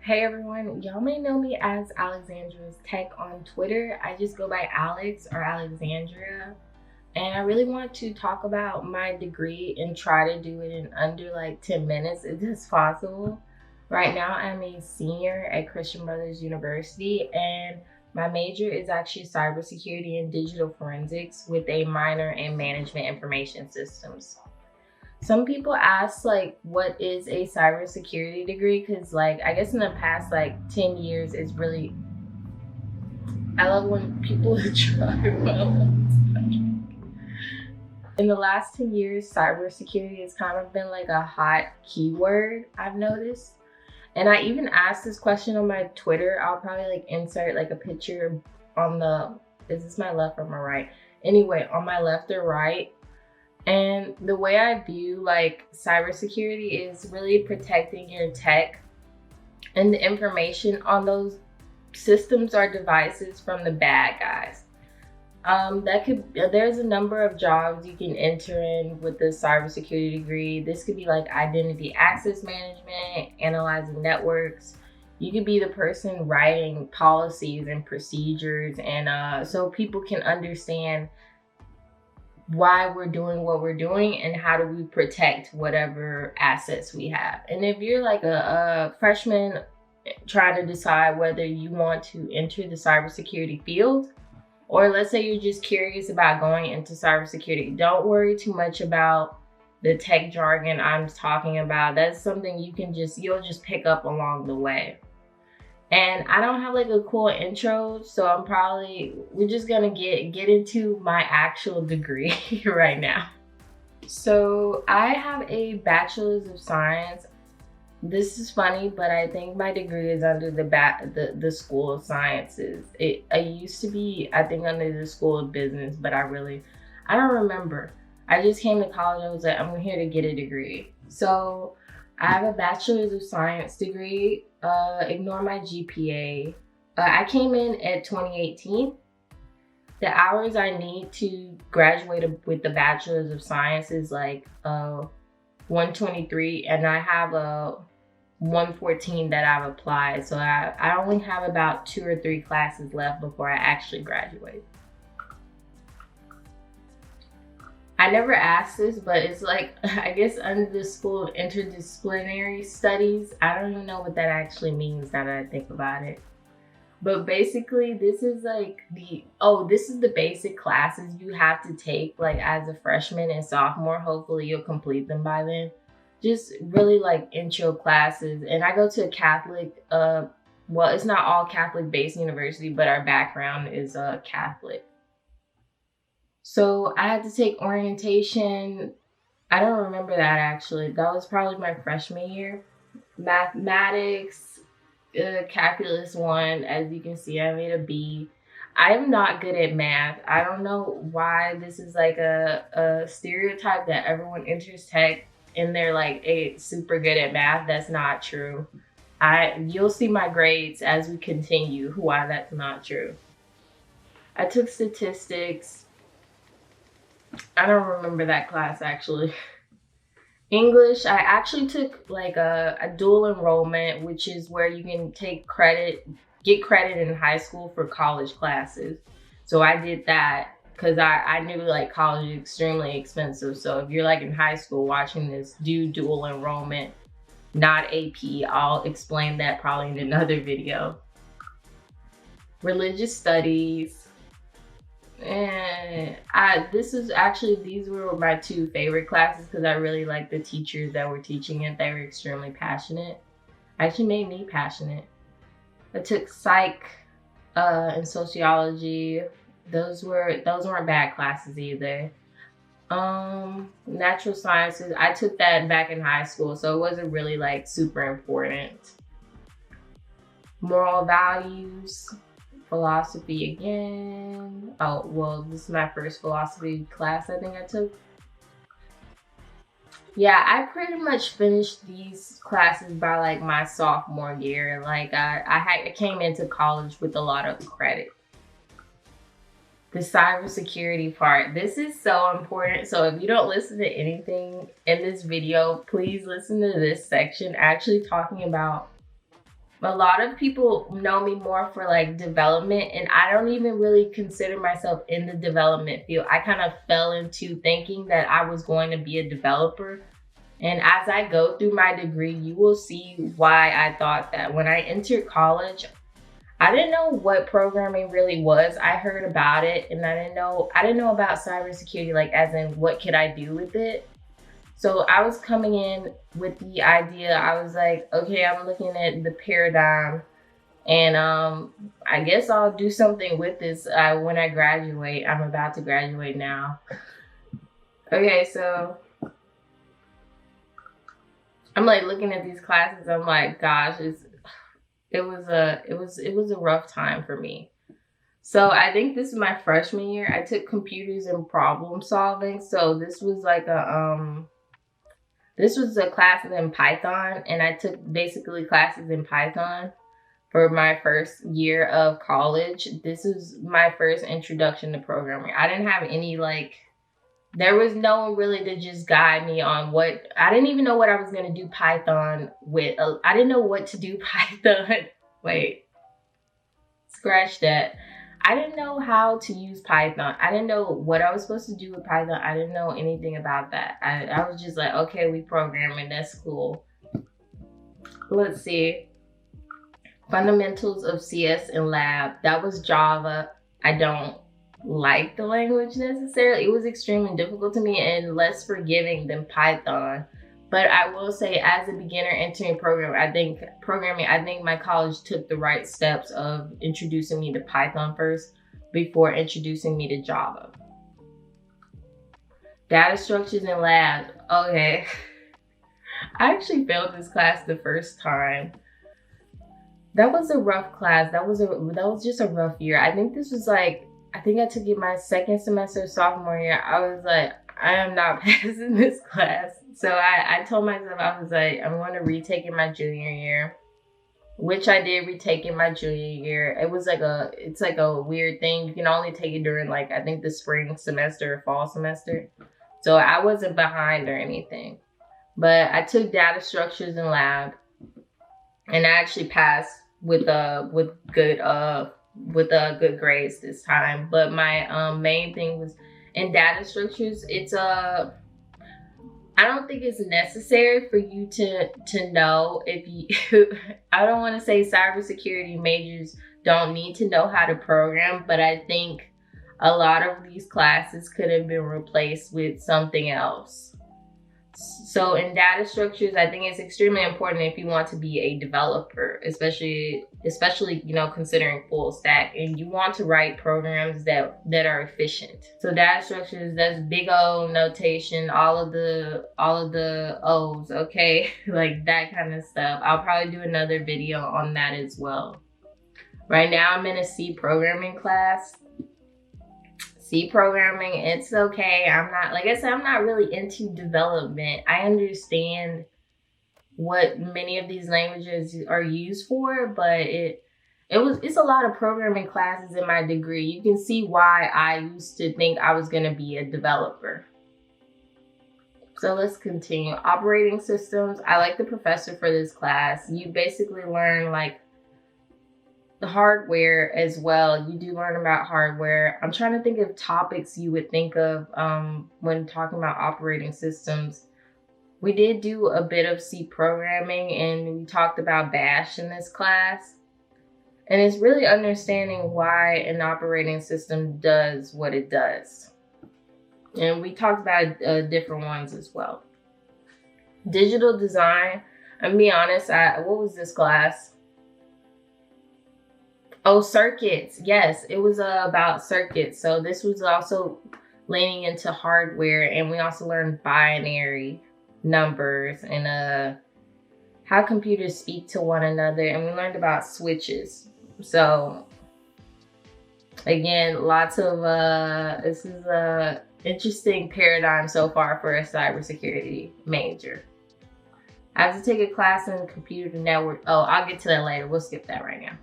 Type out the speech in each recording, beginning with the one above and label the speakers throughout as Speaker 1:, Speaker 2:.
Speaker 1: Hey everyone, y'all may know me as Alexandria's Tech on Twitter. I just go by Alex or Alexandria. And I really want to talk about my degree and try to do it in under like 10 minutes if it's possible. Right now, I'm a senior at Christian Brothers University, and my major is actually cybersecurity and digital forensics with a minor in management information systems. Some people ask like, what is a cybersecurity degree? Because like, I guess in the past like 10 years, it's really, I love when people try. In the last 10 years, cybersecurity has kind of been like a hot keyword, I've noticed. And I even asked this question on my Twitter. I'll probably like insert like a picture on is this my left or my right? Anyway, on my left or right. And the way I view like cybersecurity is really protecting your tech and the information on those systems or devices from the bad guys. There's a number of jobs you can enter in with the cybersecurity degree. This could be like identity access management, analyzing networks. You could be the person writing policies and procedures, and so people can understand why we're doing what we're doing and how do we protect whatever assets we have. And if you're like a freshman trying to decide whether you want to enter the cybersecurity field, or let's say you're just curious about going into cybersecurity, don't worry too much about the tech jargon I'm talking about. That's something you'll just pick up along the way. And I don't have like a cool intro, so we're just gonna get into my actual degree right now. So I have a bachelor's of science. This is funny, but I think my degree is under the School of Sciences. I used to be, I think, under the School of Business, but I don't remember. I just came to college and I was like, I'm here to get a degree. So I have a bachelor's of science degree. Ignore my GPA. I came in at 2018. The hours I need to graduate with the bachelor's of science is like 123, and I have a 114 that I've applied. So I only have about 2 or 3 classes left before I actually graduate. I never asked this, but it's like, I guess under the School of Interdisciplinary Studies, I don't even know what that actually means now that I think about it. But basically, this is like this is the basic classes you have to take like as a freshman and sophomore. Hopefully you'll complete them by then. Just really like intro classes. And I go to a Catholic, well, it's not all Catholic based university, but our background is Catholic. So I had to take orientation. I don't remember that actually. That was probably my freshman year. Mathematics, calculus 1. As you can see, I made a B. I am not good at math. I don't know why this is like a stereotype that everyone enters tech and they're like super good at math. That's not true. You'll see my grades as we continue why that's not true. I took statistics. I don't remember that class actually. English, I actually took like a dual enrollment, which is where you can get credit in high school for college classes. So I did that because I knew like college is extremely expensive. So if you're like in high school watching this, do dual enrollment, not AP. I'll explain that probably in another video. Religious studies. And these were my 2 favorite classes because I really liked the teachers that were teaching it. They were extremely passionate. Actually made me passionate. I took psych and sociology. Those weren't bad classes either. Natural sciences, I took that back in high school, so it wasn't really like super important. Moral values. Philosophy again. Oh, well, this is my first philosophy class I think I took. Yeah, I pretty much finished these classes by like my sophomore year. Like I came into college with a lot of credit. The cybersecurity part, this is so important. So if you don't listen to anything in this video, please listen to this section actually talking about A lot of people know me more for like development, and I don't even really consider myself in the development field. I kind of fell into thinking that I was going to be a developer. And as I go through my degree, you will see why I thought that. When I entered college, I didn't know what programming really was. I heard about it, and I didn't know about cybersecurity, like as in what could I do with it. So I was coming in with the idea, I was like, okay, I'm looking at the paradigm, and I guess I'll do something with this when I graduate. I'm about to graduate now. Okay, so I'm like looking at these classes, I'm like, gosh, it was a rough time for me. So I think this is my freshman year. I took computers and problem solving. So this was like this was a class in Python, and I took basically classes in Python for my first year of college. This was my first introduction to programming. I didn't have any there was no one really to just guide me on I didn't even know what I was going to do Python with. I didn't know what to do Python. Wait, scratch that. I didn't know how to use Python. I didn't know what I was supposed to do with Python. I didn't know anything about that. I was just like, okay, we programming, that's cool. Let's see. Fundamentals of CS in lab. That was Java. I don't like the language necessarily. It was extremely difficult to me and less forgiving than Python. But I will say, as a beginner entering programming, I think my college took the right steps of introducing me to Python first before introducing me to Java. Data structures in lab. Okay. I actually failed this class the first time. That was a rough class. That was just a rough year. I think this was I took it my second semester of sophomore year. I was like, I am not passing this class. So I told myself, I was like, I'm going to retake in my junior year, which I did retake in my junior year. It's like a weird thing. You can only take it during I think the spring semester or fall semester. So I wasn't behind or anything, but I took data structures in lab, and I actually passed with good grades this time. But my main thing was in data structures. I don't think it's necessary for you to know if you, I don't want to say cybersecurity majors don't need to know how to program, but I think a lot of these classes could have been replaced with something else. So in data structures, I think it's extremely important if you want to be a developer, especially considering full stack, and you want to write programs that are efficient. So data structures, that's big O notation, all of the O's, okay, like that kind of stuff. I'll probably do another video on that as well. Right now I'm in a C programming class. C programming, it's okay. I'm not really into development. I understand what many of these languages are used for, but it's a lot of programming classes in my degree. You can see why I used to think I was going to be a developer. So let's continue. Operating systems. I like the professor for this class. You basically learn the hardware as well. You do learn about hardware. I'm trying to think of topics you would think of when talking about operating systems. We did do a bit of C programming, and we talked about Bash in this class. And it's really understanding why an operating system does what it does. And we talked about different ones as well. Digital design. I'm be honest, what was this class? Oh, circuits. Yes, it was about circuits. So this was also leaning into hardware, and we also learned binary numbers and how computers speak to one another, and we learned about switches. So again, lots of this is a interesting paradigm so far for a cybersecurity major. I have to take a class in computer network. Oh, I'll get to that later. We'll skip that right now.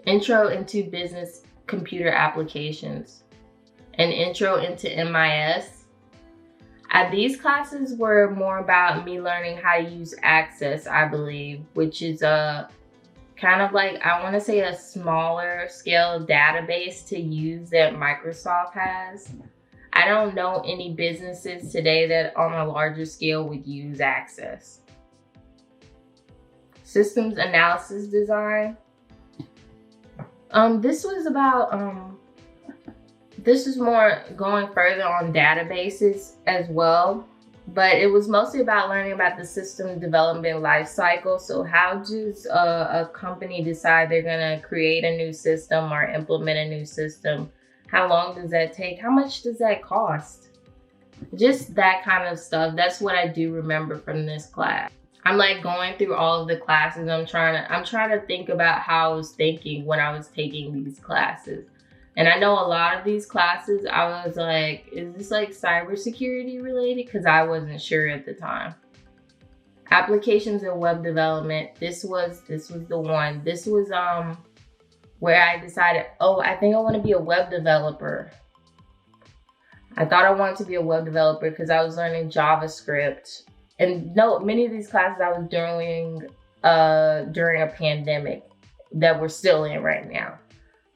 Speaker 1: Intro into business computer applications. An intro into MIS. These classes were more about me learning how to use Access, I believe, which is a kind of like, I want to say, a smaller scale database to use that Microsoft has. I don't know any businesses today that on a larger scale would use Access. Systems analysis design. This was about, this is more going further on databases as well, but it was mostly about learning about the system development life cycle. So how does a company decide they're gonna create a new system or implement a new system? How long does that take? How much does that cost? Just that kind of stuff. That's what I do remember from this class. I'm like going through all of the classes. I'm trying to think about how I was thinking when I was taking these classes. And I know a lot of these classes, I was like, is this like cybersecurity related? Because I wasn't sure at the time. Applications and web development. This was the one. This was where I decided, oh, I think I want to be a web developer. I thought I wanted to be a web developer because I was learning JavaScript. And no, many of these classes I was doing during a pandemic that we're still in right now.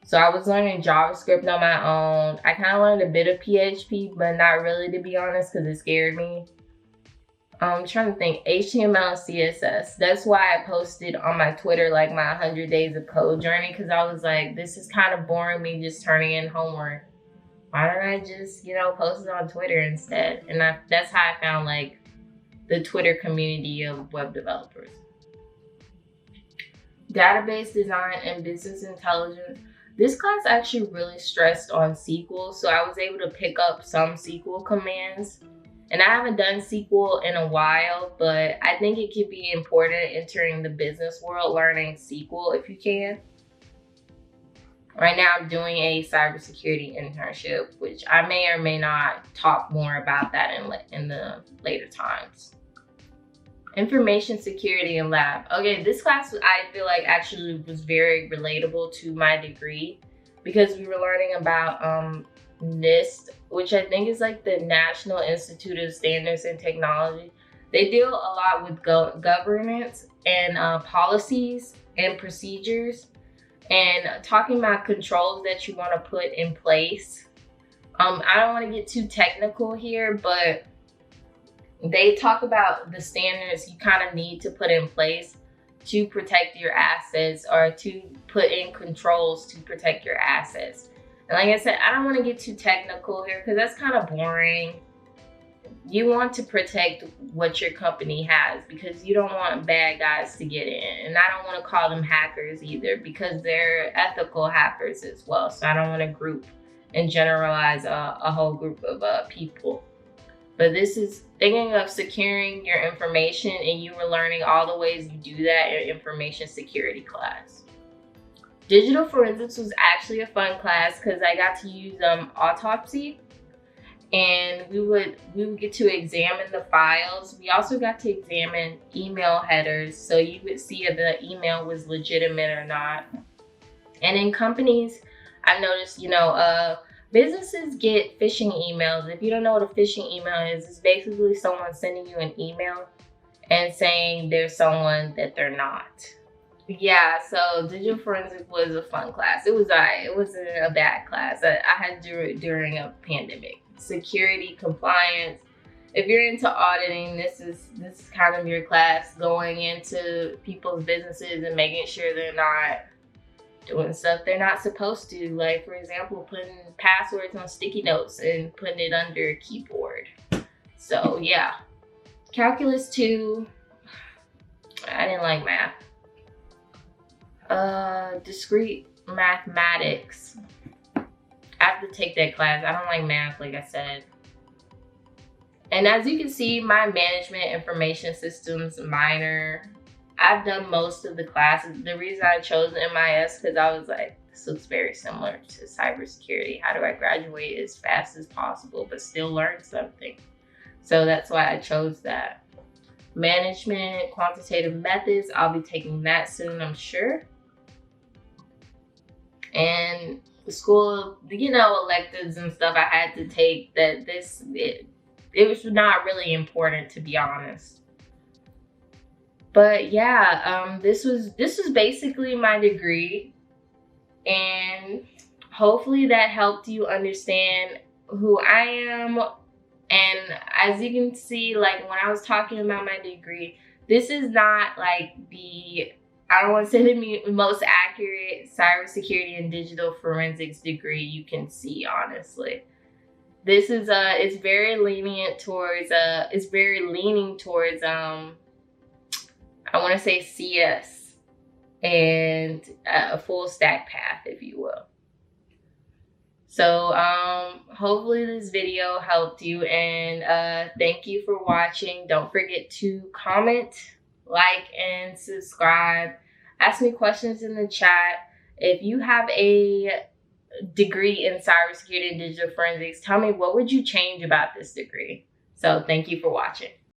Speaker 1: So I was learning JavaScript on my own. I kind of learned a bit of PHP, but not really, to be honest, because it scared me. I'm trying to think, HTML and CSS. That's why I posted on my Twitter like my 100 days of code journey, because I was like, this is kind of boring me just turning in homework. Why don't I just, post it on Twitter instead? And that's how I found like the Twitter community of web developers. Database design and business intelligence. This class actually really stressed on SQL, so I was able to pick up some SQL commands. And I haven't done SQL in a while, but I think it could be important entering the business world, learning SQL if you can. Right now I'm doing a cybersecurity internship, which I may or may not talk more about that in the later times. Information security and lab. Okay, this class I feel like actually was very relatable to my degree because we were learning about NIST, which I think is like the National Institute of Standards and Technology. They deal a lot with governance and policies and procedures and talking about controls that you want to put in place. I don't want to get too technical here, but they talk about the standards you kind of need to put in place to protect your assets or to put in controls to protect your assets. And like I said, I don't want to get too technical here because that's kind of boring. You want to protect what your company has because you don't want bad guys to get in. And I don't want to call them hackers either because they're ethical hackers as well. So I don't want to group and generalize a whole group of people. But this is thinking of securing your information, and you were learning all the ways you do that in information security class. Digital forensics was actually a fun class because I got to use Autopsy, and we would get to examine the files. We also got to examine email headers, so you would see if the email was legitimate or not. And in companies, I noticed, businesses get phishing emails. If you don't know what a phishing email is, it's basically someone sending you an email and saying they're someone that they're not. Yeah, so digital forensics was a fun class. It was alright. It wasn't a bad class. I had to do it during a pandemic. Security, compliance. If you're into auditing, this is kind of your class, going into people's businesses and making sure they're not doing stuff they're not supposed to. Like, for example, putting passwords on sticky notes and putting it under a keyboard. So yeah. Calculus 2, I didn't like math. Discrete mathematics. I have to take that class. I don't like math, like I said. And as you can see, my management information systems minor, I've done most of the classes. The reason I chose MIS because I was like, this looks very similar to cybersecurity. How do I graduate as fast as possible but still learn something? So that's why I chose that. Management, quantitative methods, I'll be taking that soon, I'm sure. And the school, electives and stuff I had to take, that it was not really important, to be honest. But yeah, this was basically my degree, and hopefully that helped you understand who I am. And as you can see, like when I was talking about my degree, this is not like I don't want to say the most accurate cybersecurity and digital forensics degree you can see, honestly. This is it's very lenient towards it's very leaning towards I want to say CS and a full stack path, if you will. So hopefully this video helped you, and thank you for watching. Don't forget to comment, like, and subscribe. Ask me questions in the chat. If you have a degree in cybersecurity and digital forensics, tell me what would you change about this degree. So thank you for watching.